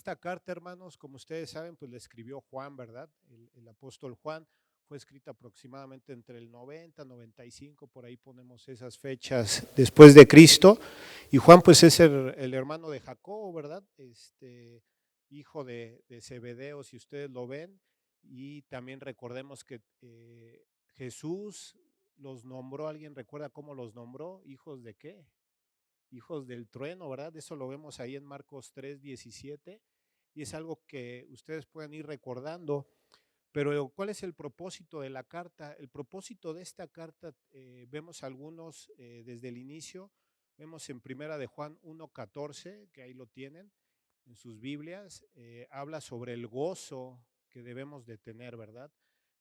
esta carta, hermanos, como ustedes saben, pues la escribió Juan, ¿verdad? El apóstol Juan. Fue escrita aproximadamente entre el 90, 95, por ahí ponemos esas fechas después de Cristo. Y Juan, pues es el hermano de Jacobo, ¿verdad? Hijo de Zebedeo, si ustedes lo ven. Y también recordemos que Jesús los nombró, ¿alguien recuerda cómo los nombró? ¿Hijos de qué? Hijos del trueno, ¿verdad? Eso lo vemos ahí en Marcos 3:17 y es algo que ustedes pueden ir recordando. Pero ¿cuál es el propósito de la carta? El propósito de esta carta, vemos algunos desde el inicio, vemos en Primera de Juan 1:14, que ahí lo tienen en sus Biblias, habla sobre el gozo que debemos de tener, ¿verdad?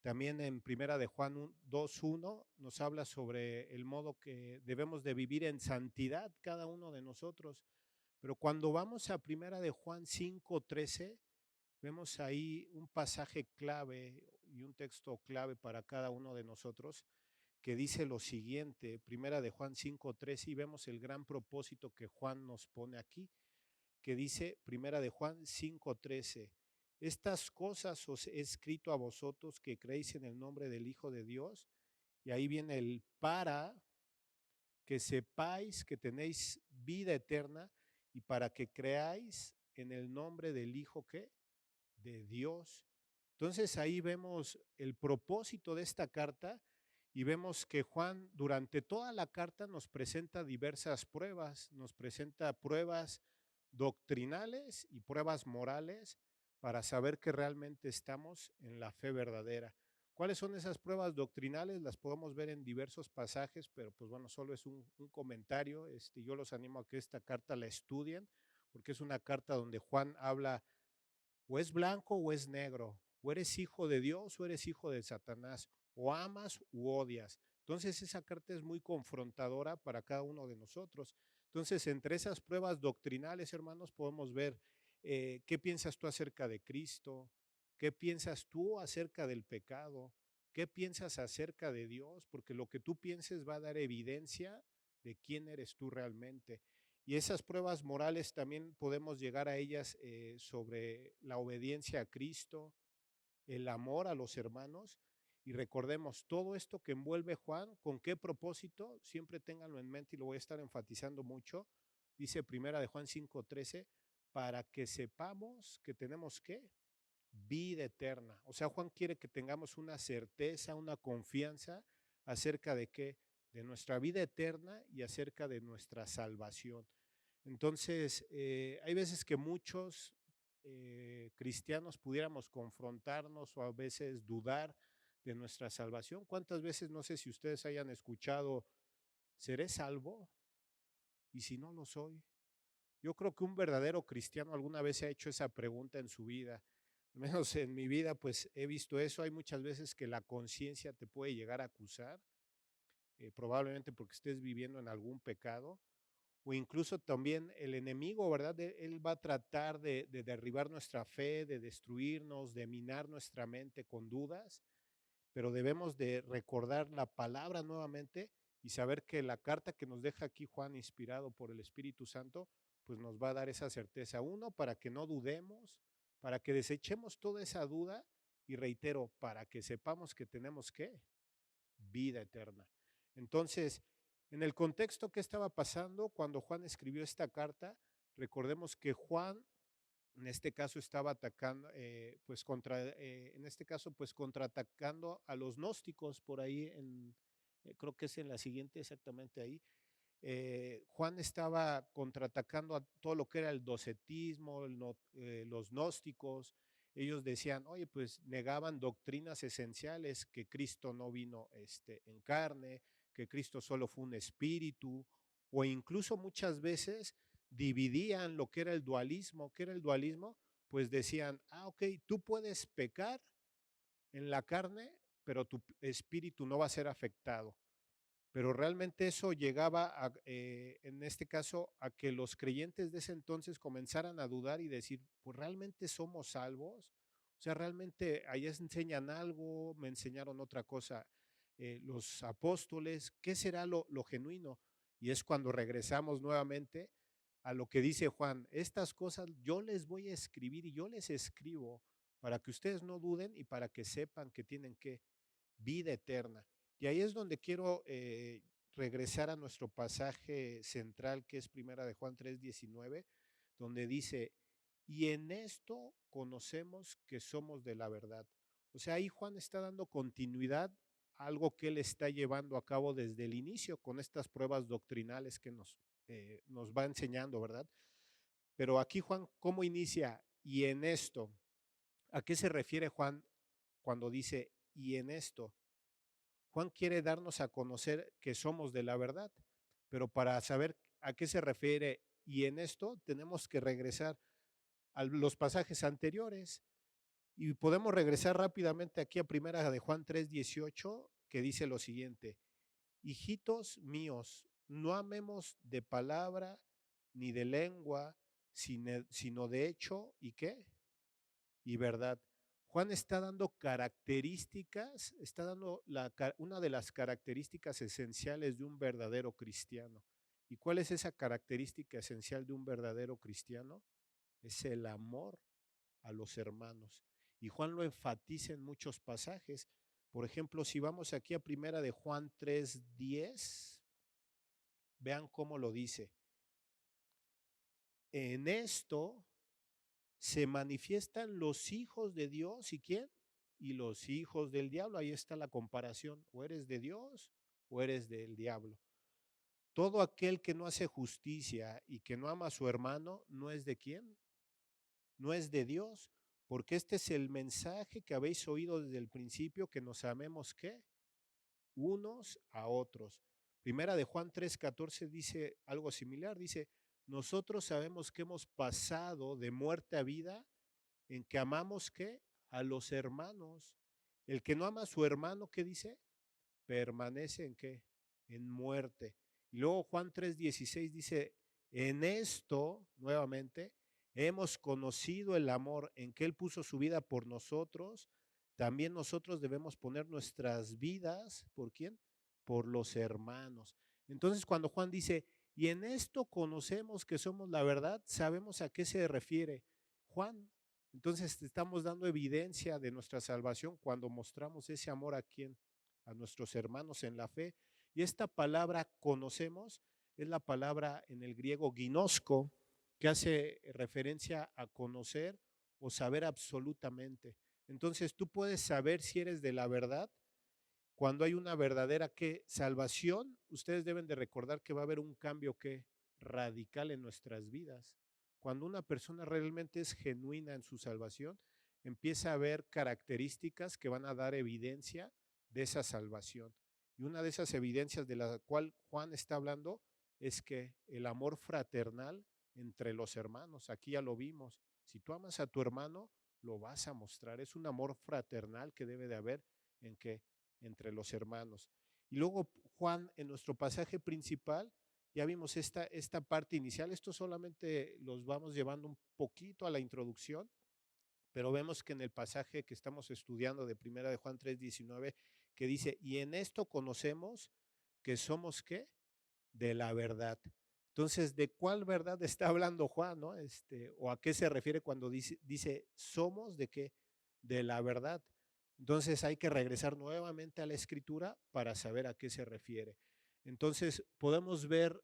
También en Primera de Juan 2:1 nos habla sobre el modo que debemos de vivir en santidad cada uno de nosotros. Pero cuando vamos a Primera de Juan 5:13, vemos ahí un pasaje clave y un texto clave para cada uno de nosotros que dice lo siguiente, Primera de Juan 5:13, y vemos el gran propósito que Juan nos pone aquí, que dice Primera de Juan 5:13, estas cosas os he escrito a vosotros que creéis en el nombre del Hijo de Dios, y ahí viene el para que sepáis que tenéis vida eterna y para que creáis en el nombre del Hijo que de Dios. Entonces ahí vemos el propósito de esta carta y vemos que Juan durante toda la carta nos presenta diversas pruebas, nos presenta pruebas doctrinales y pruebas morales para saber que realmente estamos en la fe verdadera. ¿Cuáles son esas pruebas doctrinales? Las podemos ver en diversos pasajes, pero pues bueno, solo es un comentario. Yo los animo a que esta carta la estudien, porque es una carta donde Juan habla o es blanco o es negro, o eres hijo de Dios o eres hijo de Satanás, o amas u odias. Entonces esa carta es muy confrontadora para cada uno de nosotros. Entonces entre esas pruebas doctrinales, hermanos, podemos ver qué piensas tú acerca de Cristo, qué piensas tú acerca del pecado, qué piensas acerca de Dios, porque lo que tú pienses va a dar evidencia de quién eres tú realmente. Y esas pruebas morales también podemos llegar a ellas sobre la obediencia a Cristo, el amor a los hermanos. Y recordemos todo esto que envuelve Juan, ¿con qué propósito? Siempre ténganlo en mente y lo voy a estar enfatizando mucho. Dice Primera de Juan 5:13, para que sepamos que tenemos ¿qué? Vida eterna. O sea, Juan quiere que tengamos una certeza, una confianza acerca de qué, de nuestra vida eterna y acerca de nuestra salvación. Entonces, hay veces que muchos cristianos pudiéramos confrontarnos o a veces dudar de nuestra salvación. ¿Cuántas veces, no sé si ustedes hayan escuchado, ¿seré salvo? ¿Y si no lo soy? Yo creo que un verdadero cristiano alguna vez se ha hecho esa pregunta en su vida. Al menos en mi vida, pues he visto eso. Hay muchas veces que la conciencia te puede llegar a acusar, probablemente porque estés viviendo en algún pecado, o incluso también el enemigo, ¿verdad? Él va a tratar de derribar nuestra fe, de destruirnos, de minar nuestra mente con dudas, pero debemos de recordar la palabra nuevamente y saber que la carta que nos deja aquí Juan, inspirado por el Espíritu Santo, pues nos va a dar esa certeza. Uno, para que no dudemos, para que desechemos toda esa duda y reitero, para que sepamos que tenemos ¿qué? Vida eterna. Entonces, en el contexto que estaba pasando cuando Juan escribió esta carta, recordemos que Juan en este caso estaba atacando, en este caso, pues contraatacando a los gnósticos por ahí, creo que es en la siguiente exactamente ahí. Juan estaba contraatacando a todo lo que era el docetismo, los gnósticos. Ellos decían, oye, pues negaban doctrinas esenciales, que Cristo no vino en carne, que Cristo solo fue un espíritu, o incluso muchas veces dividían lo que era el dualismo. ¿Qué era el dualismo? Pues decían, ok, tú puedes pecar en la carne, pero tu espíritu no va a ser afectado. Pero realmente eso llegaba, en este caso, a que los creyentes de ese entonces comenzaran a dudar y decir, pues realmente somos salvos. O sea, realmente allá enseñan algo, me enseñaron otra cosa. Los apóstoles, ¿qué será lo genuino? Y es cuando regresamos nuevamente a lo que dice Juan, estas cosas yo les voy a escribir y yo les escribo para que ustedes no duden y para que sepan que tienen que vida eterna. Y ahí es donde quiero regresar a nuestro pasaje central, que es Primera de Juan 3:19, donde dice, y en esto conocemos que somos de la verdad. O sea, ahí Juan está dando continuidad a algo que él está llevando a cabo desde el inicio con estas pruebas doctrinales que nos va enseñando, ¿verdad? Pero aquí Juan, ¿cómo inicia? Y en esto, ¿a qué se refiere Juan cuando dice y en esto? Juan quiere darnos a conocer que somos de la verdad, pero para saber a qué se refiere y en esto tenemos que regresar a los pasajes anteriores y podemos regresar rápidamente aquí a primera de Juan 3:18 que dice lo siguiente: hijitos míos, no amemos de palabra ni de lengua, sino de hecho y qué y verdad. Juan está dando características, está dando una de las características esenciales de un verdadero cristiano. ¿Y cuál es esa característica esencial de un verdadero cristiano? Es el amor a los hermanos. Y Juan lo enfatiza en muchos pasajes. Por ejemplo, si vamos aquí a primera de Juan 3:10, vean cómo lo dice. En esto se manifiestan los hijos de Dios y ¿quién? Y los hijos del diablo. Ahí está la comparación. O eres de Dios o eres del diablo. Todo aquel que no hace justicia y que no ama a su hermano, ¿no es de quién? No es de Dios, porque este es el mensaje que habéis oído desde el principio, que nos amemos ¿qué? Unos a otros. Primera de Juan 3:14 dice algo similar, dice, nosotros sabemos que hemos pasado de muerte a vida en que amamos ¿qué? A los hermanos. El que no ama a su hermano, ¿qué dice? Permanece en qué? En muerte. Y luego Juan 3:16 dice, en esto, nuevamente, hemos conocido el amor en que Él puso su vida por nosotros. También nosotros debemos poner nuestras vidas, ¿por quién? Por los hermanos. Entonces, cuando Juan dice, y en esto conocemos que somos la verdad, sabemos a qué se refiere Juan. Entonces, estamos dando evidencia de nuestra salvación cuando mostramos ese amor a quién, a nuestros hermanos en la fe. Y esta palabra conocemos es la palabra en el griego ginosko, que hace referencia a conocer o saber absolutamente. Entonces tú puedes saber si eres de la verdad cuando hay una verdadera que salvación. Ustedes deben de recordar que va a haber un cambio que radical en nuestras vidas. Cuando una persona realmente es genuina en su salvación, empieza a ver características que van a dar evidencia de esa salvación. Y una de esas evidencias de la cual Juan está hablando es que el amor fraternal entre los hermanos, aquí ya lo vimos, si tú amas a tu hermano, lo vas a mostrar, es un amor fraternal que debe de haber en que entre los hermanos. Y luego Juan, en nuestro pasaje principal, ya vimos esta parte inicial, esto solamente los vamos llevando un poquito a la introducción, pero vemos que en el pasaje que estamos estudiando de primera de Juan 3:19, que dice, y en esto conocemos que somos ¿qué? De la verdad. Entonces, ¿de cuál verdad está hablando Juan, no? O a qué se refiere cuando dice somos de qué? De la verdad. Entonces hay que regresar nuevamente a la escritura para saber a qué se refiere. Entonces podemos ver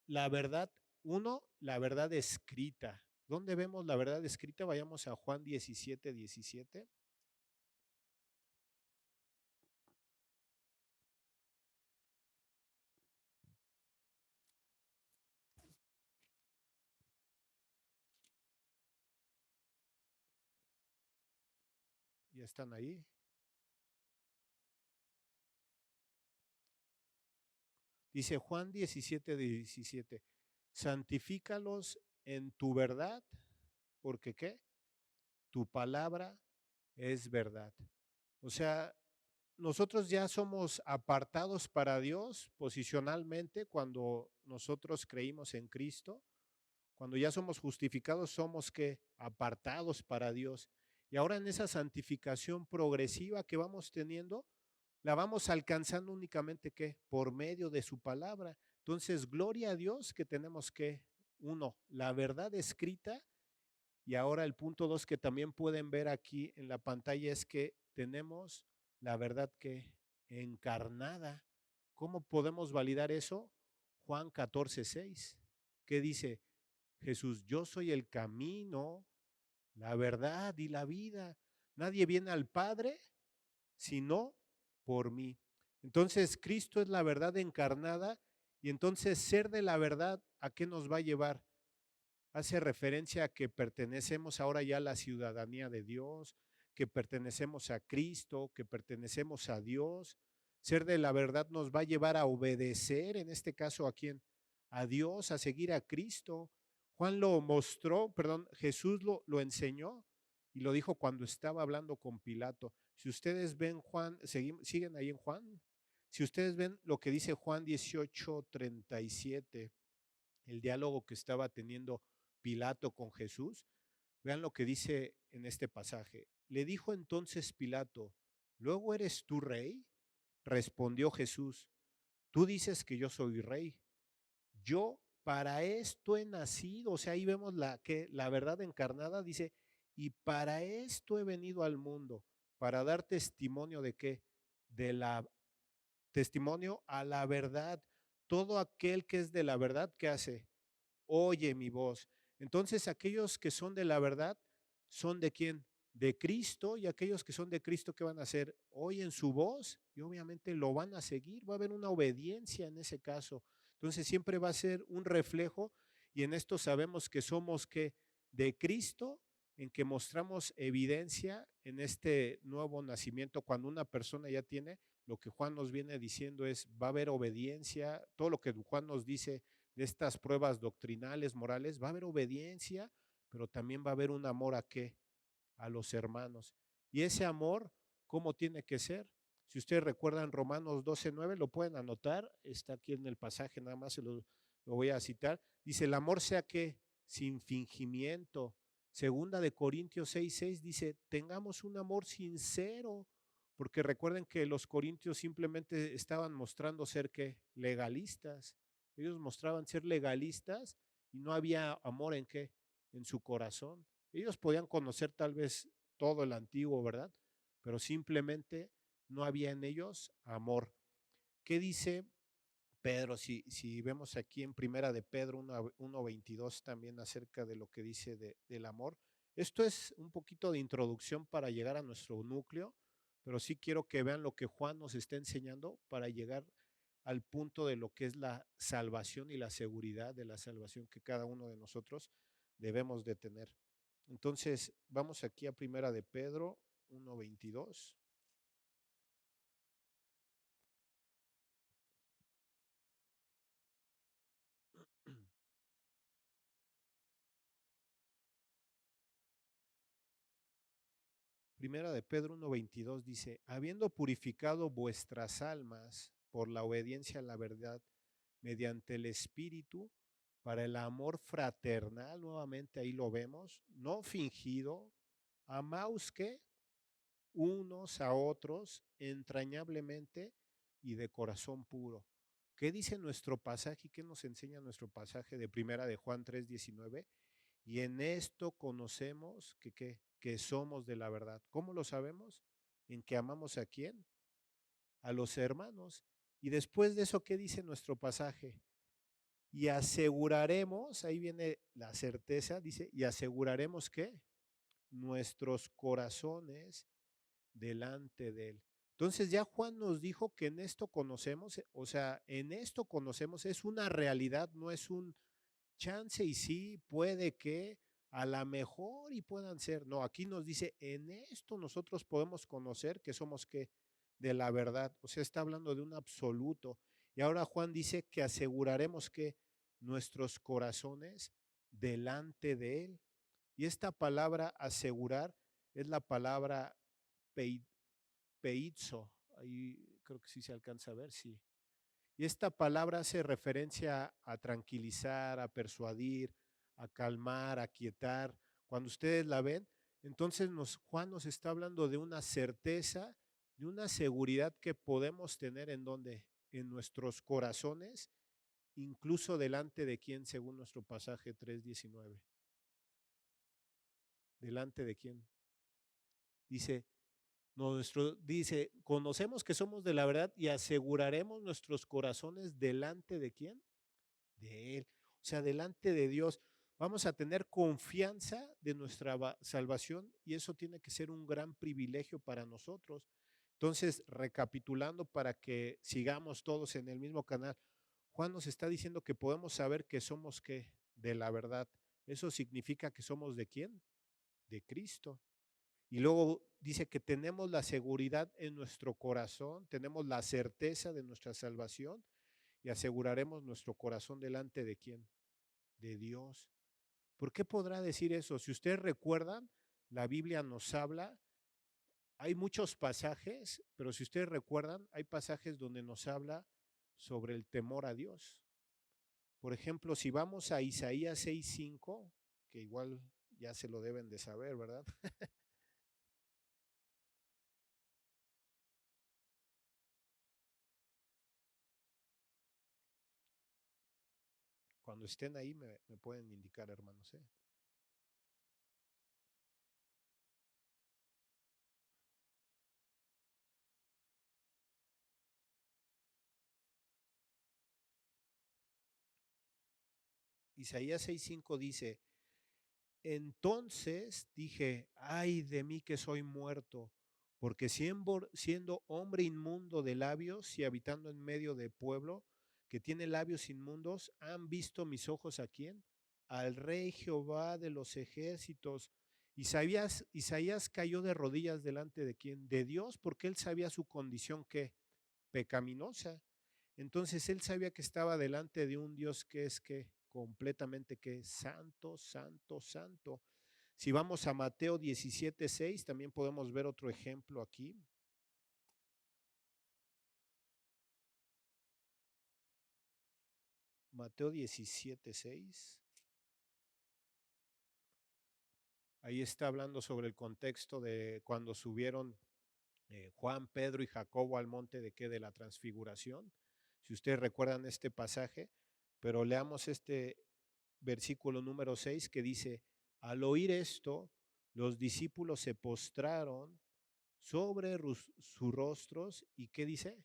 la verdad, uno, la verdad escrita. ¿Dónde vemos la verdad escrita? Vayamos a Juan 17:17. ¿Ya están ahí? Dice Juan 17:17, santifícalos en tu verdad, porque ¿qué? Tu palabra es verdad. O sea, nosotros ya somos apartados para Dios posicionalmente cuando nosotros creímos en Cristo. Cuando ya somos justificados, somos que apartados para Dios. Y ahora en esa santificación progresiva que vamos teniendo, la vamos alcanzando únicamente que por medio de su palabra. Entonces, gloria a Dios que tenemos que uno, la verdad escrita, y ahora el punto dos que también pueden ver aquí en la pantalla es que tenemos la verdad que encarnada. ¿Cómo podemos validar eso? Juan 14:6, que dice, Jesús, yo soy el camino, la verdad y la vida. Nadie viene al Padre sino por mí. Entonces, Cristo es la verdad encarnada y entonces ser de la verdad, ¿a qué nos va a llevar? Hace referencia a que pertenecemos ahora ya a la ciudadanía de Dios, que pertenecemos a Cristo, que pertenecemos a Dios. Ser de la verdad nos va a llevar a obedecer, en este caso a quién, a Dios, a seguir a Cristo. Juan lo mostró, perdón, Jesús lo enseñó y lo dijo cuando estaba hablando con Pilato. Si ustedes ven Juan, siguen ahí en Juan. Si ustedes ven lo que dice Juan 18:37, el diálogo que estaba teniendo Pilato con Jesús, vean lo que dice en este pasaje. Le dijo entonces Pilato, ¿luego eres tú rey? Respondió Jesús, tú dices que yo soy rey. Yo para esto he nacido. O sea, ahí vemos la verdad encarnada, dice, y para esto he venido al mundo, para dar testimonio de qué, de la testimonio a la verdad. Todo aquel que es de la verdad, ¿qué hace? Oye mi voz. Entonces aquellos que son de la verdad son de quién? De Cristo, y aquellos que son de Cristo, ¿qué van a hacer? Oyen su voz y obviamente lo van a seguir, va a haber una obediencia en ese caso. Entonces siempre va a ser un reflejo y en esto sabemos que somos que de Cristo, en que mostramos evidencia en este nuevo nacimiento. Cuando una persona ya tiene, lo que Juan nos viene diciendo es, va a haber obediencia, todo lo que Juan nos dice de estas pruebas doctrinales, morales, va a haber obediencia, pero también va a haber un amor a qué? A los hermanos. Y ese amor, ¿cómo tiene que ser? Si ustedes recuerdan Romanos 12:9, lo pueden anotar, está aquí en el pasaje, nada más lo voy a citar. Dice, el amor sea que sin fingimiento. Segunda de Corintios 6:6 dice, tengamos un amor sincero, porque recuerden que los corintios simplemente estaban mostrando ser que legalistas. Ellos mostraban ser legalistas y no había amor en qué, en su corazón. Ellos podían conocer tal vez todo el antiguo, ¿verdad? Pero simplemente no había en ellos amor. ¿Qué dice Pedro? Si vemos aquí en Primera de Pedro 1:22 también acerca de lo que dice del amor. Esto es un poquito de introducción para llegar a nuestro núcleo, pero sí quiero que vean lo que Juan nos está enseñando para llegar al punto de lo que es la salvación y la seguridad de la salvación que cada uno de nosotros debemos de tener. Entonces, vamos aquí a Primera de Pedro 1:22. Primera de Pedro 1:22 dice, habiendo purificado vuestras almas por la obediencia a la verdad mediante el Espíritu, para el amor fraternal, nuevamente ahí lo vemos, no fingido, amaos que unos a otros entrañablemente y de corazón puro. ¿Qué dice nuestro pasaje y qué nos enseña nuestro pasaje de Primera de Juan 3:19? Y en esto conocemos que somos de la verdad. ¿Cómo lo sabemos? En que amamos a quién? A los hermanos. Y después de eso, ¿qué dice nuestro pasaje? Y aseguraremos, ahí viene la certeza, dice, y aseguraremos que nuestros corazones delante de él. Entonces ya Juan nos dijo que en esto conocemos, o sea, en esto conocemos, es una realidad, no es un chance y sí, puede que, a la mejor y puedan ser. No, aquí nos dice, en esto nosotros podemos conocer que somos que de la verdad. O sea, está hablando de un absoluto. Y ahora Juan dice que aseguraremos que nuestros corazones delante de él. Y esta palabra asegurar es la palabra peizo. Ahí creo que sí se alcanza a ver, sí. Y esta palabra hace referencia a tranquilizar, a persuadir, a calmar, a quietar. Cuando ustedes la ven, entonces Juan nos está hablando de una certeza, de una seguridad que podemos tener en donde, en nuestros corazones incluso delante de quién, según nuestro pasaje 3:19. ¿Delante de quién? Dice, conocemos que somos de la verdad y aseguraremos nuestros corazones delante de quién? De Él. O sea, delante de Dios. Vamos a tener confianza de nuestra salvación y eso tiene que ser un gran privilegio para nosotros. Entonces, recapitulando para que sigamos todos en el mismo canal, Juan nos está diciendo que podemos saber que somos qué, de la verdad. Eso significa que somos de quién? De Cristo. Y luego dice que tenemos la seguridad en nuestro corazón, tenemos la certeza de nuestra salvación y aseguraremos nuestro corazón delante de quién? De Dios. ¿Por qué podrá decir eso? Si ustedes recuerdan, la Biblia nos habla, hay muchos pasajes, pero si ustedes recuerdan, hay pasajes donde nos habla sobre el temor a Dios. Por ejemplo, si vamos a Isaías 6:5, que igual ya se lo deben de saber, ¿verdad? Cuando estén ahí me pueden indicar, hermanos. Isaías 6:5 dice, entonces dije, ay de mí que soy muerto, porque siendo hombre inmundo de labios y habitando en medio de pueblo que tiene labios inmundos, han visto mis ojos a quién? Al Rey Jehová de los ejércitos. Isaías cayó de rodillas delante de quién? De Dios, porque él sabía su condición que pecaminosa. Entonces él sabía que estaba delante de un Dios que es que completamente que santo, santo, santo. Si vamos a Mateo 17:6, también podemos ver otro ejemplo aquí. Mateo 17:6. Ahí está hablando sobre el contexto de cuando subieron Juan, Pedro y Jacobo al monte de qué, de la transfiguración. Si ustedes recuerdan este pasaje, pero leamos este versículo número 6 que dice, al oír esto, los discípulos se postraron sobre sus rostros y ¿qué dice?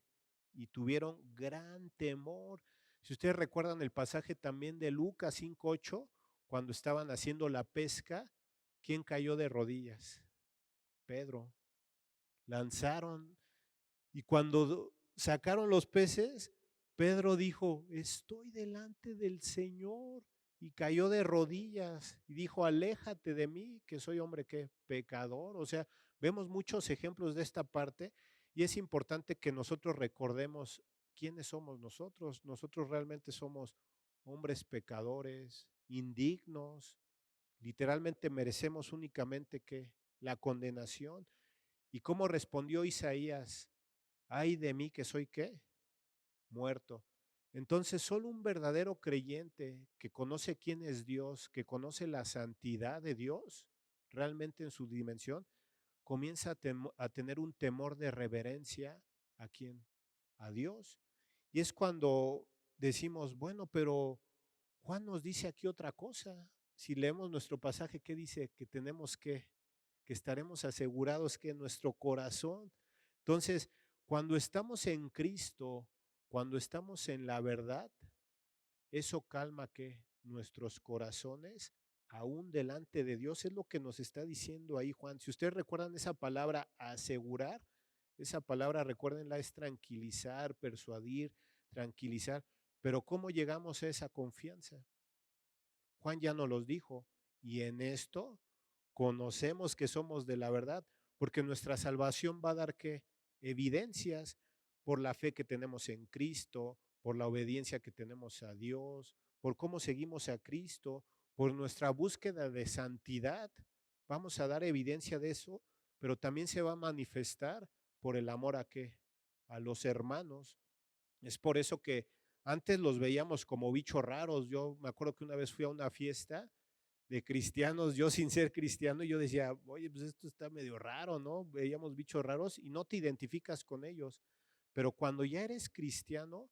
Y tuvieron gran temor. Si ustedes recuerdan el pasaje también de Lucas 5:8, cuando estaban haciendo la pesca, ¿quién cayó de rodillas? Pedro. Lanzaron y cuando sacaron los peces, Pedro dijo, estoy delante del Señor. Y cayó de rodillas y dijo, aléjate de mí, que soy hombre que pecador. O sea, vemos muchos ejemplos de esta parte y es importante que nosotros recordemos quiénes somos nosotros. Nosotros realmente somos hombres pecadores, indignos, literalmente merecemos únicamente que la condenación. ¿Y cómo respondió Isaías? Ay de mí que soy qué? Muerto. Entonces solo un verdadero creyente que conoce quién es Dios, que conoce la santidad de Dios, realmente en su dimensión, comienza a tener un temor de reverencia a quién? A Dios. Y es cuando decimos, bueno, pero Juan nos dice aquí otra cosa. Si leemos nuestro pasaje, ¿qué dice? Que tenemos que estaremos asegurados que en nuestro corazón. Entonces, cuando estamos en Cristo, cuando estamos en la verdad, eso calma que nuestros corazones, aún delante de Dios, es lo que nos está diciendo ahí Juan. Si ustedes recuerdan esa palabra asegurar, esa palabra, recuérdenla, es tranquilizar, persuadir, tranquilizar. Pero ¿cómo llegamos a esa confianza? Juan ya nos los dijo, y en esto conocemos que somos de la verdad, porque nuestra salvación va a dar que evidencias por la fe que tenemos en Cristo, por la obediencia que tenemos a Dios, por cómo seguimos a Cristo, por nuestra búsqueda de santidad. Vamos a dar evidencia de eso, pero también se va a manifestar por el amor a qué? A los hermanos. Es por eso que antes los veíamos como bichos raros. Yo me acuerdo que una vez fui a una fiesta de cristianos, yo sin ser cristiano, yo decía, oye, pues esto está medio raro, ¿no? Veíamos bichos raros y no te identificas con ellos. Pero cuando ya eres cristiano,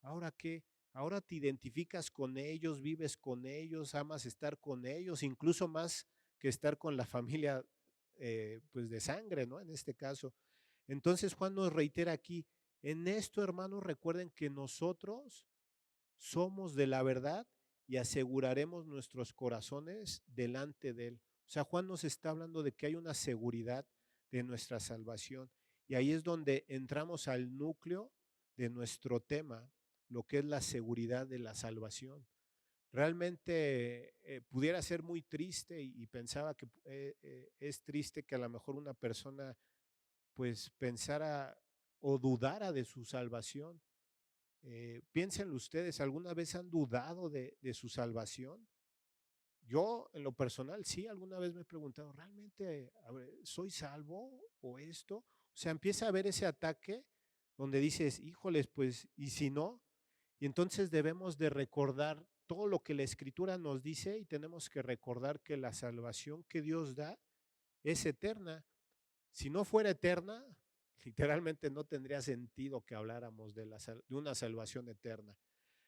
¿ahora qué? Ahora te identificas con ellos, vives con ellos, amas estar con ellos, incluso más que estar con la familia pues de sangre, ¿no? En este caso. Entonces Juan nos reitera aquí, en esto, hermanos, recuerden que nosotros somos de la verdad y aseguraremos nuestros corazones delante de Él. O sea, Juan nos está hablando de que hay una seguridad de nuestra salvación. Y ahí es donde entramos al núcleo de nuestro tema, lo que es la seguridad de la salvación. Realmente pudiera ser muy triste y pensaba que es triste que a lo mejor una persona pues pensara o dudara de su salvación. Piénsenlo ustedes, ¿alguna vez han dudado de su salvación? Yo, en lo personal, sí, alguna vez me he preguntado, ¿realmente a ver, soy salvo o esto? O sea, empieza a haber ese ataque donde dices, híjoles, pues, ¿y si no? Y entonces debemos de recordar todo lo que la Escritura nos dice y tenemos que recordar que la salvación que Dios da es eterna. Si no fuera eterna, literalmente no tendría sentido que habláramos de una salvación eterna.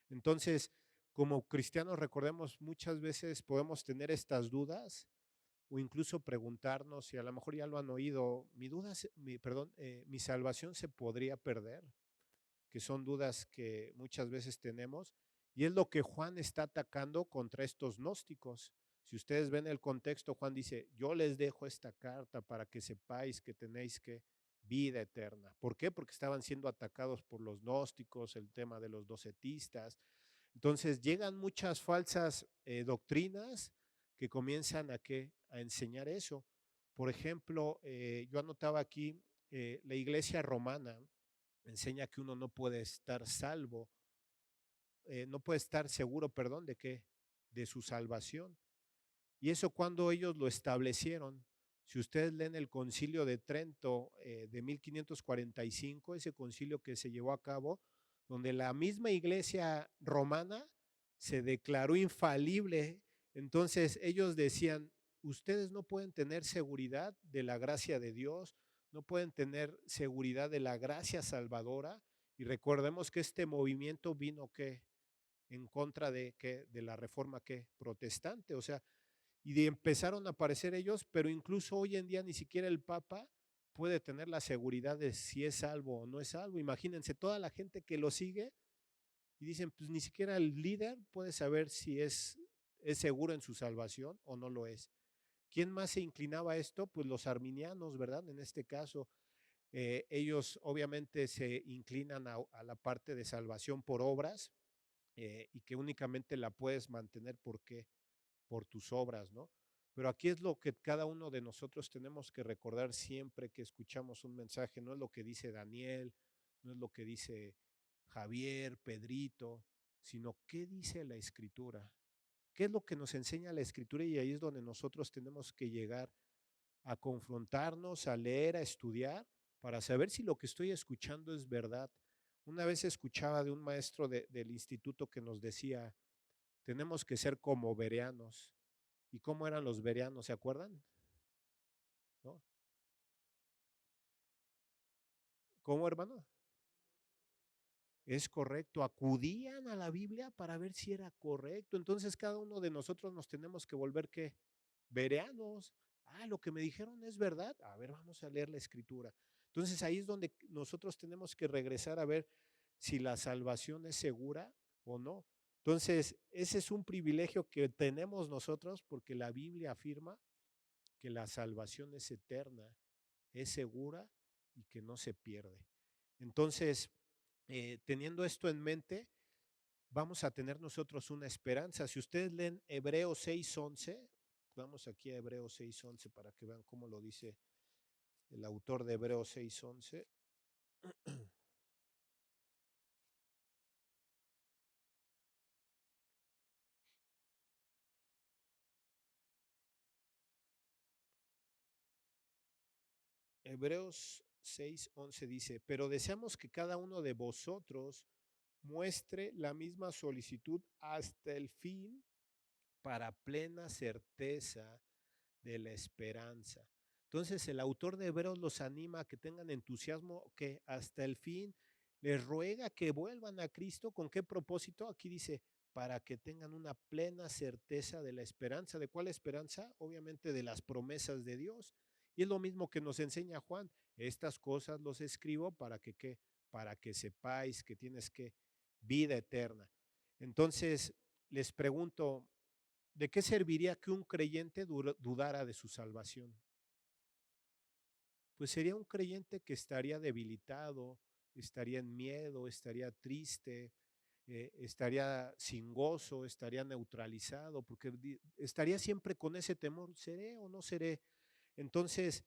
Entonces, como cristianos, recordemos, muchas veces podemos tener estas dudas o incluso preguntarnos, y a lo mejor ya lo han oído, mi salvación se podría perder, que son dudas que muchas veces tenemos, y es lo que Juan está atacando contra estos gnósticos. Si ustedes ven el contexto, Juan dice, yo les dejo esta carta para que sepáis que tenéis que vida eterna. ¿Por qué? Porque estaban siendo atacados por los gnósticos, el tema de los docetistas. Entonces llegan muchas falsas doctrinas que comienzan a enseñar eso. Por ejemplo, yo anotaba aquí, la iglesia romana enseña que uno no puede estar salvo, no puede estar seguro, perdón, ¿de qué? De su salvación. Y eso cuando ellos lo establecieron. Si ustedes leen el concilio de Trento de 1545, ese concilio que se llevó a cabo, donde la misma iglesia romana se declaró infalible, entonces ellos decían, ustedes no pueden tener seguridad de la gracia de Dios, no pueden tener seguridad de la gracia salvadora, y recordemos que este movimiento vino que en contra de la reforma que protestante, o sea, empezaron a aparecer ellos, pero incluso hoy en día ni siquiera el Papa puede tener la seguridad de si es salvo o no es salvo. Imagínense toda la gente que lo sigue y dicen, pues ni siquiera el líder puede saber si es seguro en su salvación o no lo es. ¿Quién más se inclinaba a esto? Pues los arminianos, ¿verdad? En este caso, ellos obviamente se inclinan a la parte de salvación por obras y que únicamente la puedes mantener porque por tus obras, ¿no? Pero aquí es lo que cada uno de nosotros tenemos que recordar siempre que escuchamos un mensaje, no es lo que dice Daniel, no es lo que dice Javier, Pedrito, sino qué dice la Escritura, qué es lo que nos enseña la Escritura, y ahí es donde nosotros tenemos que llegar a confrontarnos, a leer, a estudiar, para saber si lo que estoy escuchando es verdad. Una vez escuchaba de un maestro del instituto que nos decía, tenemos que ser como bereanos. ¿Y cómo eran los bereanos? ¿Se acuerdan? ¿No? ¿Cómo, hermano? Es correcto, acudían a la Biblia para ver si era correcto. Entonces cada uno de nosotros nos tenemos que volver ¿qué? Bereanos. Ah, lo que me dijeron es verdad. A ver, vamos a leer la escritura. Entonces ahí es donde nosotros tenemos que regresar a ver si la salvación es segura o no. Entonces, ese es un privilegio que tenemos nosotros porque la Biblia afirma que la salvación es eterna, es segura y que no se pierde. Entonces, teniendo esto en mente, vamos a tener nosotros una esperanza. Si ustedes leen Hebreos 6:11, vamos aquí a Hebreos 6:11 para que vean cómo lo dice el autor de Hebreos 6:11. Hebreos 6:11 dice, pero deseamos que cada uno de vosotros muestre la misma solicitud hasta el fin para plena certeza de la esperanza. Entonces el autor de Hebreos los anima a que tengan entusiasmo, que hasta el fin les ruega que vuelvan a Cristo. ¿Con qué propósito? Aquí dice, para que tengan una plena certeza de la esperanza. ¿De cuál esperanza? Obviamente de las promesas de Dios. Y es lo mismo que nos enseña Juan. Estas cosas los escribo para que, ¿qué? Para que sepáis que tienes que vida eterna. Entonces, les pregunto, ¿de qué serviría que un creyente dudara de su salvación? Pues sería un creyente que estaría debilitado, estaría en miedo, estaría triste, estaría sin gozo, estaría neutralizado, porque estaría siempre con ese temor, ¿seré o no seré? Entonces,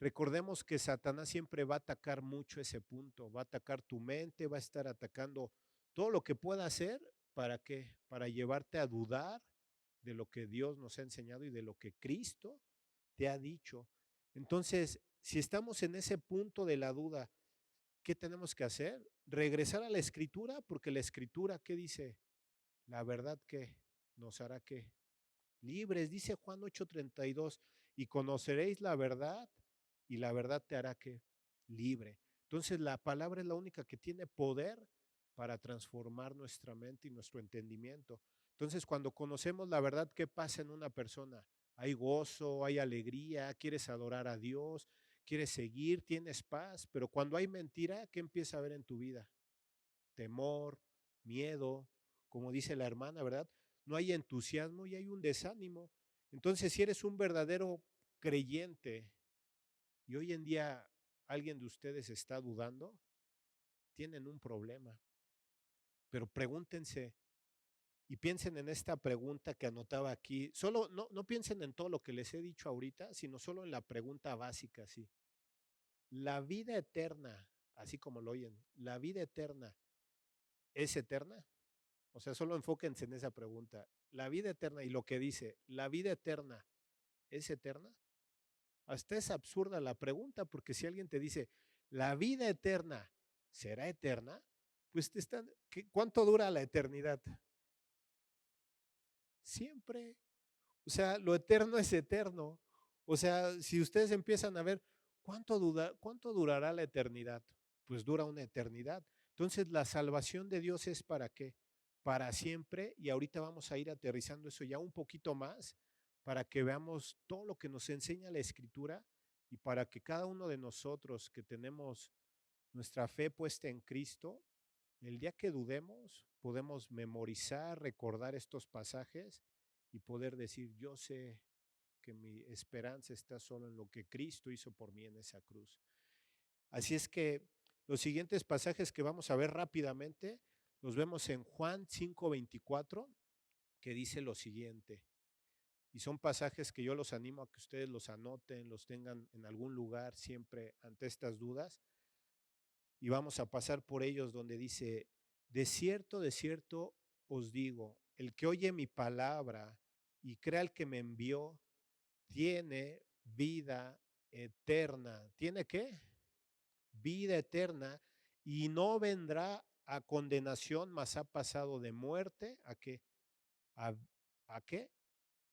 recordemos que Satanás siempre va a atacar mucho ese punto, va a atacar tu mente, va a estar atacando todo lo que pueda hacer. ¿Para qué? Para llevarte a dudar de lo que Dios nos ha enseñado y de lo que Cristo te ha dicho. Entonces, si estamos en ese punto de la duda, ¿qué tenemos que hacer? Regresar a la escritura, porque la escritura, ¿qué dice? La verdad que nos hará que libres, dice Juan 8:32, y conoceréis la verdad y la verdad te hará que libre. Entonces la palabra es la única que tiene poder para transformar nuestra mente y nuestro entendimiento. Entonces cuando conocemos la verdad, ¿qué pasa en una persona? Hay gozo, hay alegría, quieres adorar a Dios, quieres seguir, tienes paz, pero cuando hay mentira, ¿qué empieza a haber en tu vida? Temor, miedo, como dice la hermana, ¿verdad? No hay entusiasmo y hay un desánimo. Entonces, si eres un verdadero creyente y hoy en día alguien de ustedes está dudando, tienen un problema. Pero pregúntense y piensen en esta pregunta que anotaba aquí. Solo no piensen en todo lo que les he dicho ahorita, sino solo en la pregunta básica, sí. La vida eterna, así como lo oyen, la vida eterna, ¿es eterna? O sea, solo enfóquense en esa pregunta. La vida eterna y lo que dice, ¿la vida eterna es eterna? Hasta es absurda la pregunta, porque si alguien te dice, ¿la vida eterna será eterna? Pues te están, ¿cuánto dura la eternidad? Siempre. O sea, lo eterno es eterno. O sea, si ustedes empiezan a ver, ¿cuánto durará la eternidad? Pues dura una eternidad. Entonces, la salvación de Dios es para qué? Para siempre. Y ahorita vamos a ir aterrizando eso ya un poquito más para que veamos todo lo que nos enseña la Escritura y para que cada uno de nosotros que tenemos nuestra fe puesta en Cristo, el día que dudemos, podemos memorizar, recordar estos pasajes y poder decir, yo sé que mi esperanza está solo en lo que Cristo hizo por mí en esa cruz. Así es que los siguientes pasajes que vamos a ver rápidamente los vemos en Juan 5:24, que dice lo siguiente. Y son pasajes que yo los animo a que ustedes los anoten, los tengan en algún lugar siempre ante estas dudas. Y vamos a pasar por ellos donde dice, de cierto os digo, el que oye mi palabra y crea el que me envió, tiene vida eterna. ¿Tiene qué? Vida eterna y no vendrá a condenación, mas ha pasado de muerte a qué? A, ¿A qué?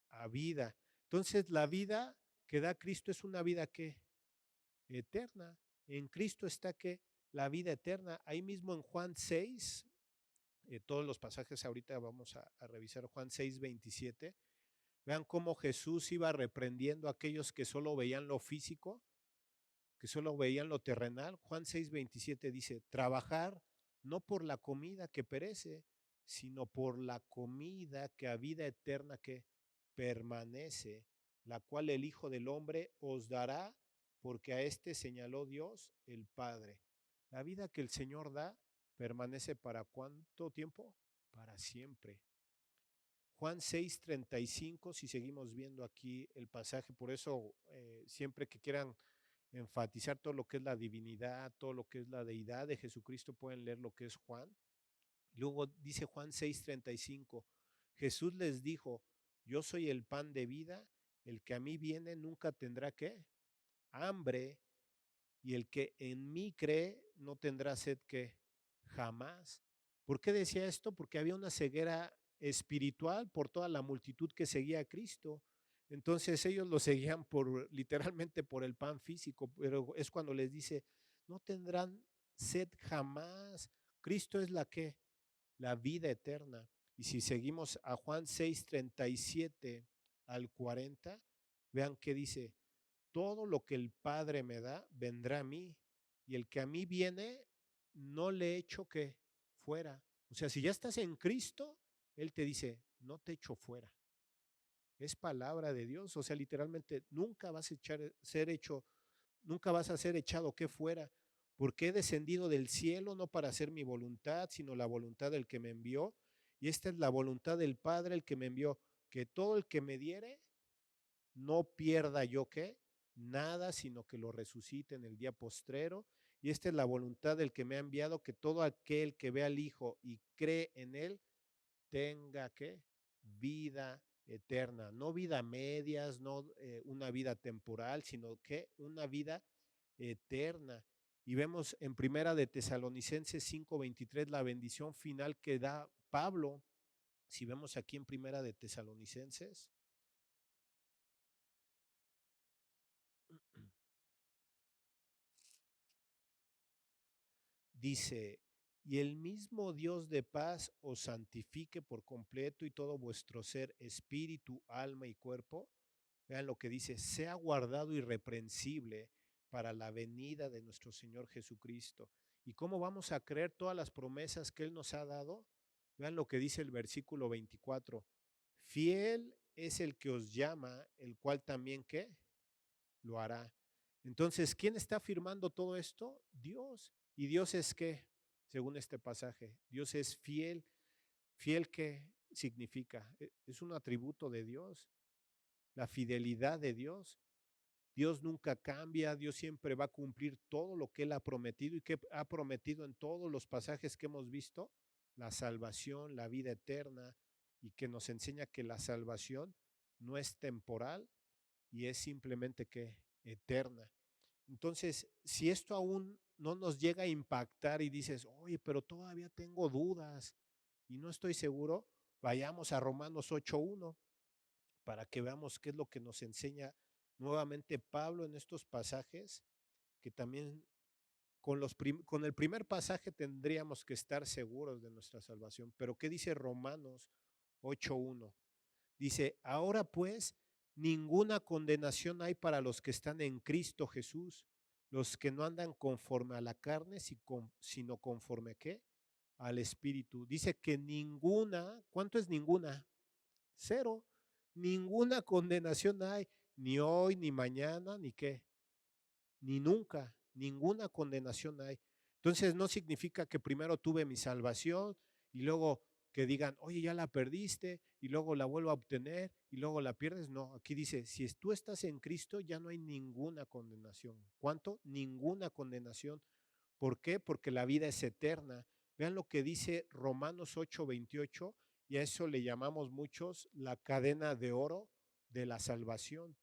A vida. Entonces la vida que da Cristo es una vida que eterna. En Cristo está que la vida eterna. Ahí mismo en Juan 6, todos los pasajes ahorita vamos a revisar Juan 6:27. Vean cómo Jesús iba reprendiendo a aquellos que solo veían lo físico, que solo veían lo terrenal. Juan 6:27 dice, trabajar no por la comida que perece, sino por la comida que a vida eterna que permanece, la cual el Hijo del Hombre os dará, porque a este señaló Dios el Padre. La vida que el Señor da permanece para ¿cuánto tiempo? Para siempre. Juan 6:35, si seguimos viendo aquí el pasaje, por eso siempre que quieran enfatizar todo lo que es la divinidad, todo lo que es la deidad de Jesucristo, pueden leer lo que es Juan. Luego dice Juan 6:35, Jesús les dijo, yo soy el pan de vida, el que a mí viene nunca tendrá ¿qué? Hambre, y el que en mí cree no tendrá sed que jamás. ¿Por qué decía esto? Porque había una ceguera espiritual por toda la multitud que seguía a Cristo. Entonces ellos lo seguían por literalmente por el pan físico, pero es cuando les dice, no tendrán sed jamás. Cristo es la que, la vida eterna. Y si seguimos a Juan 6:37 al 40, vean que dice, todo lo que el Padre me da vendrá a mí, y el que a mí viene, no le echo que fuera. O sea, si ya estás en Cristo, Él te dice, no te echo fuera. Es palabra de Dios, o sea, literalmente nunca vas a ser hecho, nunca vas a ser echado que fuera, porque he descendido del cielo no para hacer mi voluntad, sino la voluntad del que me envió, y esta es la voluntad del Padre, el que me envió, que todo el que me diere, no pierda yo qué, nada, sino que lo resucite en el día postrero, y esta es la voluntad del que me ha enviado, que todo aquel que vea al Hijo y cree en él, tenga que vida eterna, no vida a medias, no una vida temporal, sino que una vida eterna. Y vemos en Primera de Tesalonicenses 5:23 la bendición final que da Pablo. Si vemos aquí en Primera de Tesalonicenses, dice, y el mismo Dios de paz os santifique por completo y todo vuestro ser, espíritu, alma y cuerpo. Vean lo que dice, sea guardado irreprensible para la venida de nuestro Señor Jesucristo. ¿Y cómo vamos a creer todas las promesas que Él nos ha dado? Vean lo que dice el versículo 24. Fiel es el que os llama, el cual también ¿qué? Lo hará. Entonces, ¿quién está firmando todo esto? Dios. ¿Y Dios es qué? Según este pasaje, Dios es fiel. ¿Fiel qué significa? Es un atributo de Dios, la fidelidad de Dios. Dios nunca cambia, Dios siempre va a cumplir todo lo que Él ha prometido y que ha prometido en todos los pasajes que hemos visto, la salvación, la vida eterna, y que nos enseña que la salvación no es temporal y es simplemente que eterna. Entonces, si esto aún no nos llega a impactar y dices, oye, pero todavía tengo dudas y no estoy seguro, vayamos a Romanos 8:1 para que veamos qué es lo que nos enseña nuevamente Pablo en estos pasajes, que también con el primer pasaje tendríamos que estar seguros de nuestra salvación. Pero ¿qué dice Romanos 8:1? Dice, ahora pues, ninguna condenación hay para los que están en Cristo Jesús, los que no andan conforme a la carne, sino conforme ¿a qué? Al Espíritu. Dice que ninguna, ¿cuánto es ninguna? Cero. Ninguna condenación hay, ni hoy, ni mañana, ni qué, ni nunca, ninguna condenación hay. Entonces no significa que primero tuve mi salvación y luego que digan, oye, ya la perdiste y luego la vuelvo a obtener y luego la pierdes. No, aquí dice, si tú estás en Cristo ya no hay ninguna condenación. ¿Cuánto? Ninguna condenación. ¿Por qué? Porque la vida es eterna. Vean lo que dice Romanos 8:28 y a eso le llamamos muchos la cadena de oro de la salvación.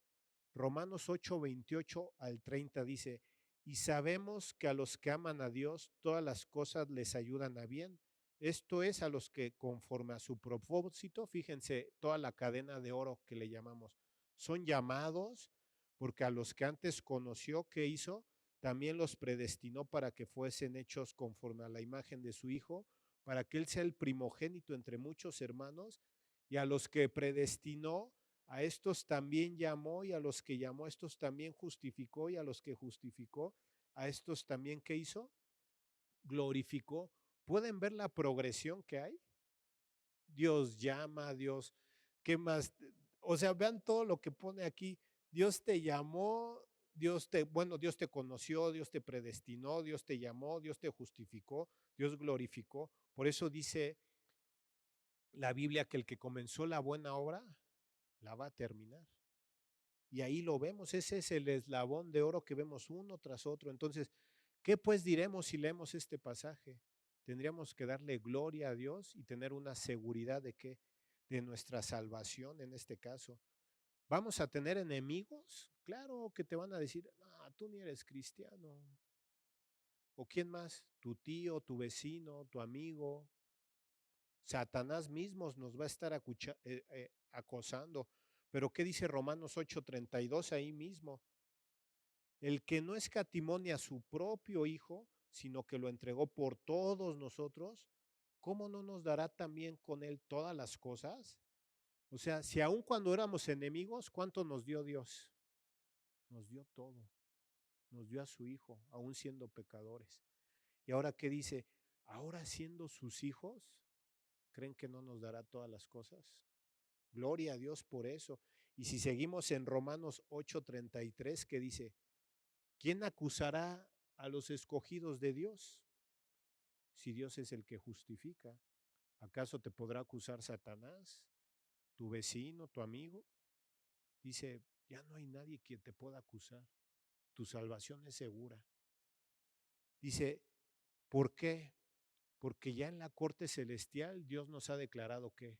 Romanos 8:28 al 30 dice, y sabemos que a los que aman a Dios, todas las cosas les ayudan a bien. Esto es a los que conforme a su propósito, fíjense, toda la cadena de oro que le llamamos, son llamados porque a los que antes conoció, ¿qué hizo? También los predestinó para que fuesen hechos conforme a la imagen de su Hijo, para que Él sea el primogénito entre muchos hermanos, y a los que predestinó, a estos también llamó, y a los que llamó, a estos también justificó, y a los que justificó, a estos también, ¿qué hizo? Glorificó. ¿Pueden ver la progresión que hay? Dios llama, Dios, ¿qué más? O sea, vean todo lo que pone aquí. Dios te llamó, Dios te conoció, Dios te predestinó, Dios te llamó, Dios te justificó, Dios glorificó. Por eso dice la Biblia que el que comenzó la buena obra la va a terminar. Y ahí lo vemos, ese es el eslabón de oro que vemos uno tras otro. Entonces, ¿qué pues diremos si leemos este pasaje? Tendríamos que darle gloria a Dios y tener una seguridad de que de nuestra salvación en este caso. ¿Vamos a tener enemigos? Claro que te van a decir, no, tú ni eres cristiano. ¿O quién más? Tu tío, tu vecino, tu amigo. Satanás mismos nos va a estar acosando. Pero ¿qué dice Romanos 8:32 ahí mismo? El que no escatimone a su propio Hijo, sino que lo entregó por todos nosotros, ¿cómo no nos dará también con Él todas las cosas? O sea, si aun cuando éramos enemigos, ¿cuánto nos dio Dios? Nos dio todo, nos dio a su Hijo, aun siendo pecadores. Y ahora, ¿qué dice? Ahora siendo sus hijos, ¿creen que no nos dará todas las cosas? Gloria a Dios por eso. Y si seguimos en Romanos 8:33, que dice, ¿quién acusará a los escogidos de Dios? Si Dios es el que justifica, ¿acaso te podrá acusar Satanás, tu vecino, tu amigo? Dice, ya no hay nadie quien te pueda acusar. Tu salvación es segura. Dice, ¿por qué? Porque ya en la corte celestial Dios nos ha declarado que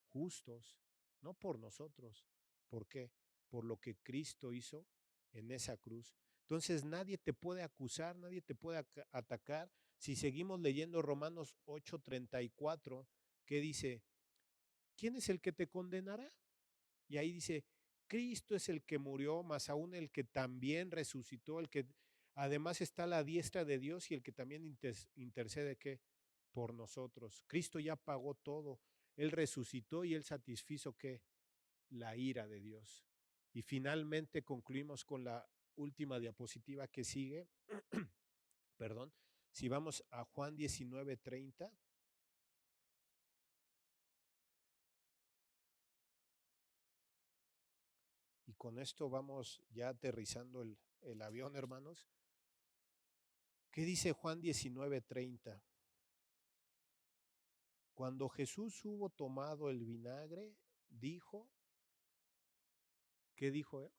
justos, no por nosotros. ¿Por qué? Por lo que Cristo hizo en esa cruz. Entonces nadie te puede acusar, nadie te puede atacar. Si seguimos leyendo Romanos 8:34, que dice, ¿quién es el que te condenará? Y ahí dice, Cristo es el que murió, más aún el que también resucitó, el que además está a la diestra de Dios y el que también intercede ¿qué? Por nosotros. Cristo ya pagó todo. Él resucitó y él satisfizo ¿qué? La ira de Dios. Y finalmente concluimos con la última diapositiva que sigue. Perdón. Si vamos a Juan 19:30. Y con esto vamos ya aterrizando el avión, hermanos. ¿Qué dice Juan 19:30? Cuando Jesús hubo tomado el vinagre, dijo, ¿qué dijo?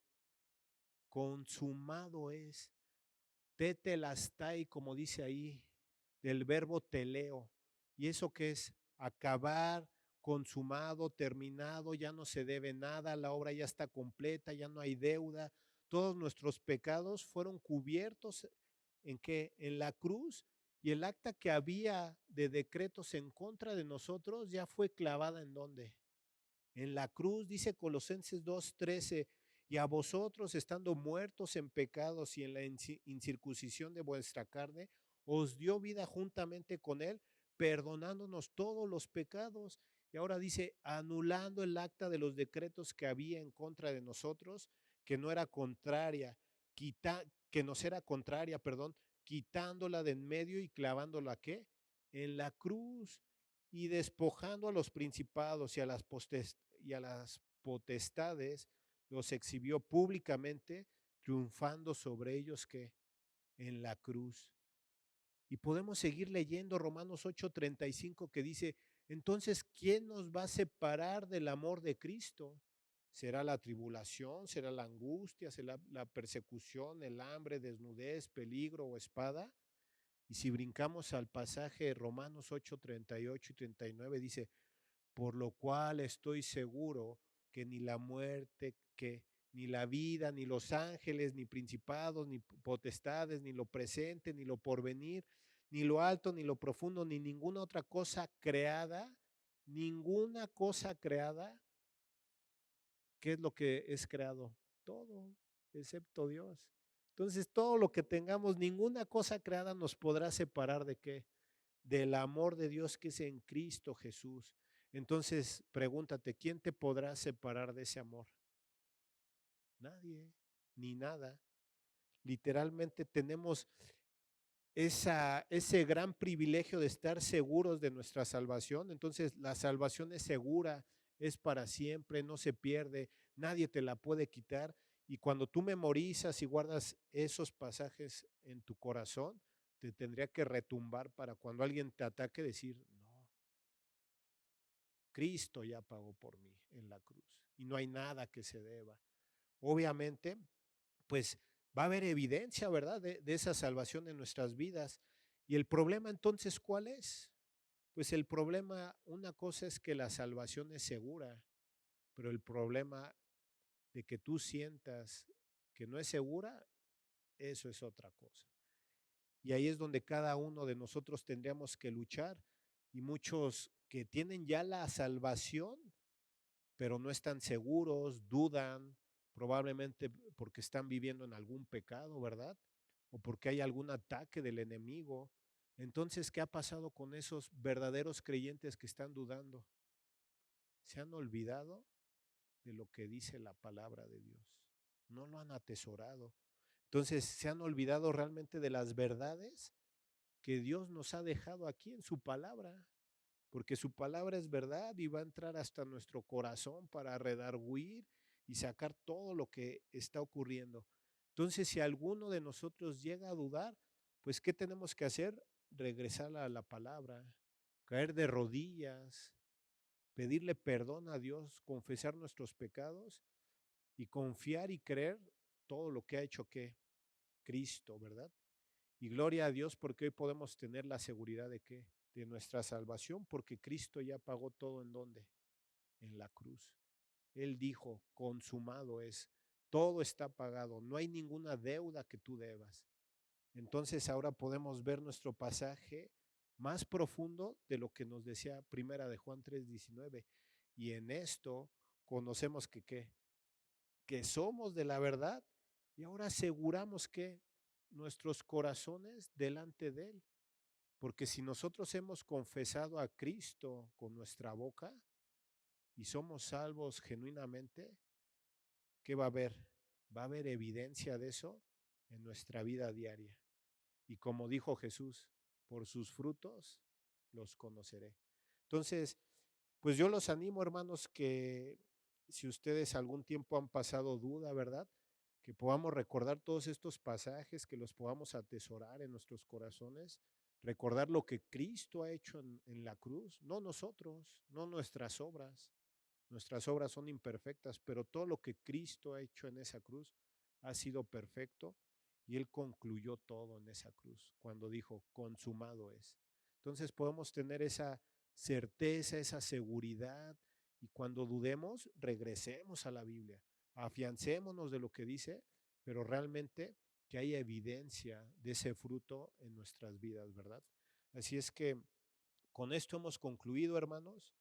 Consumado es. Tetelestai, como dice ahí, del verbo teleo. ¿Y eso qué es? Acabar, consumado, terminado, ya no se debe nada, la obra ya está completa, ya no hay deuda. Todos nuestros pecados fueron cubiertos en qué? En la cruz, y el acta que había de decretos en contra de nosotros ya fue clavada en dónde? En la cruz, dice Colosenses 2:13, y a vosotros estando muertos en pecados y en la incircuncisión de vuestra carne, os dio vida juntamente con él, perdonándonos todos los pecados. Y ahora dice, anulando el acta de los decretos que había en contra de nosotros, que no era contraria, que nos era contraria, perdón, quitándola de en medio y clavándola ¿qué? En la cruz, y despojando a los principados y a las potestades, los exhibió públicamente, triunfando sobre ellos que en la cruz. Y podemos seguir leyendo Romanos 8:35 que dice, entonces, ¿quién nos va a separar del amor de Cristo? ¿Será la tribulación? ¿Será la angustia? ¿Será la persecución, el hambre, desnudez, peligro o espada? Y si brincamos al pasaje de Romanos 8:38 y 39, dice, por lo cual estoy seguro que ni la muerte, que ni la vida, ni los ángeles, ni principados, ni potestades, ni lo presente, ni lo porvenir, ni lo alto, ni lo profundo, ni ninguna cosa creada, ¿qué es lo que es creado? Todo, excepto Dios. Entonces, todo lo que tengamos, ninguna cosa creada nos podrá separar de qué? Del amor de Dios que es en Cristo Jesús. Entonces, pregúntate, ¿quién te podrá separar de ese amor? Nadie, ni nada. Literalmente tenemos ese gran privilegio de estar seguros de nuestra salvación. Entonces, la salvación es segura, es para siempre, no se pierde, nadie te la puede quitar. Y cuando tú memorizas y guardas esos pasajes en tu corazón, te tendría que retumbar para cuando alguien te ataque decir, no, Cristo ya pagó por mí en la cruz y no hay nada que se deba. Obviamente, pues va a haber evidencia, ¿verdad? De esa salvación en nuestras vidas. ¿Y el problema entonces cuál es? Pues el problema, una cosa es que la salvación es segura, pero el problema de que tú sientas que no es segura, eso es otra cosa. Y ahí es donde cada uno de nosotros tendríamos que luchar. Y muchos que tienen ya la salvación, pero no están seguros, dudan, probablemente porque están viviendo en algún pecado, ¿verdad? o porque hay algún ataque del enemigo. Entonces, ¿qué ha pasado con esos verdaderos creyentes que están dudando? Se han olvidado de lo que dice la palabra de Dios. No lo han atesorado. Entonces, se han olvidado realmente de las verdades que Dios nos ha dejado aquí en su palabra, porque su palabra es verdad y va a entrar hasta nuestro corazón para redarguir y sacar todo lo que está ocurriendo. Entonces, si alguno de nosotros llega a dudar, pues ¿qué tenemos que hacer? Regresar a la palabra, caer de rodillas, pedirle perdón a Dios, confesar nuestros pecados y confiar y creer todo lo que ha hecho que Cristo, ¿verdad? Y gloria a Dios porque hoy podemos tener la seguridad de que de nuestra salvación, porque Cristo ya pagó todo en donde, en la cruz. Él dijo, consumado es, todo está pagado, no hay ninguna deuda que tú debas. Entonces ahora podemos ver nuestro pasaje más profundo de lo que nos decía primera de Juan 3:19. Y en esto conocemos que somos de la verdad y ahora aseguramos que nuestros corazones delante de Él. Porque si nosotros hemos confesado a Cristo con nuestra boca y somos salvos genuinamente, ¿qué va a haber? Va a haber evidencia de eso en nuestra vida diaria. Y como dijo Jesús, por sus frutos los conoceré. Entonces, pues yo los animo, hermanos, que si ustedes algún tiempo han pasado duda, ¿verdad? Que podamos recordar todos estos pasajes, que los podamos atesorar en nuestros corazones, recordar lo que Cristo ha hecho en la cruz, no nosotros, no nuestras obras. Nuestras obras son imperfectas, pero todo lo que Cristo ha hecho en esa cruz ha sido perfecto y Él concluyó todo en esa cruz cuando dijo, consumado es. Entonces podemos tener esa certeza, esa seguridad y cuando dudemos, regresemos a la Biblia, afiancémonos de lo que dice, pero realmente que haya evidencia de ese fruto en nuestras vidas, ¿verdad? Así es que con esto hemos concluido, hermanos.